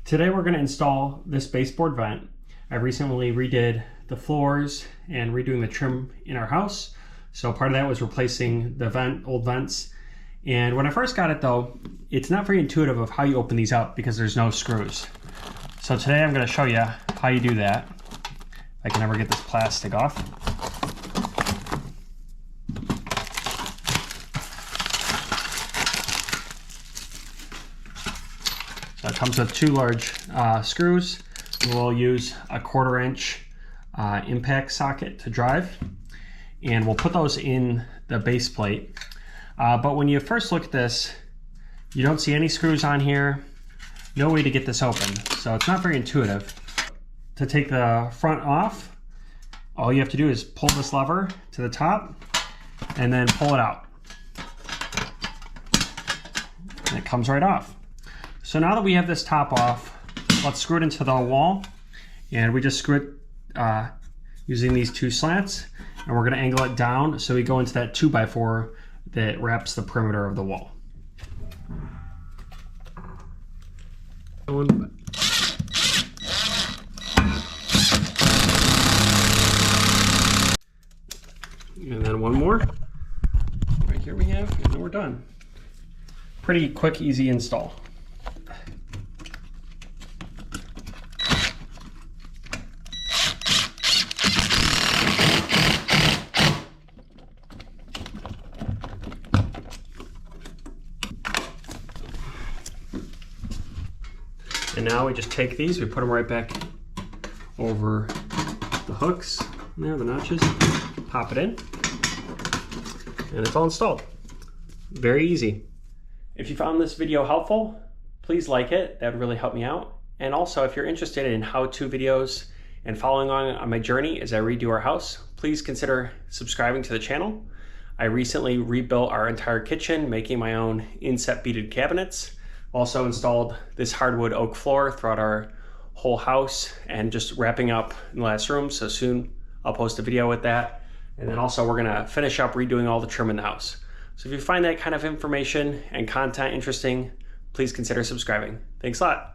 Today we're going to install this baseboard vent. I recently redid the floors and redoing the trim in our house. So part of that was replacing the old vents. And when I first got it though, it's not very intuitive of how you open these up because there's no screws. So today I'm going to show you how you do that. I can never get this plastic off. So it comes with two large screws. We'll use a 1/4 inch impact socket to drive, and we'll put those in the base plate. But when you first look at this, you don't see any screws on here, no way to get this open. So it's not very intuitive. To take the front off, all you have to do is pull this lever to the top and then pull it out. And it comes right off. So now that we have this top off, let's screw it into the wall, and we just screw it using these two slants, and we're going to angle it down so we go into that 2x4 that wraps the perimeter of the wall. And then one more. Right here we have, and then we're done. Pretty quick, easy install. And now we just take these, we put them right back over the hooks, there, the notches, pop it in, and it's all installed. Very easy. If you found this video helpful, please like it, that would really help me out. And also, if you're interested in how-to videos and following on my journey as I redo our house, please consider subscribing to the channel. I recently rebuilt our entire kitchen, making my own inset beaded cabinets. Also installed this hardwood oak floor throughout our whole house and just wrapping up in the last room. So soon I'll post a video with that. And then also we're gonna finish up redoing all the trim in the house. So if you find that kind of information and content interesting, please consider subscribing. Thanks a lot.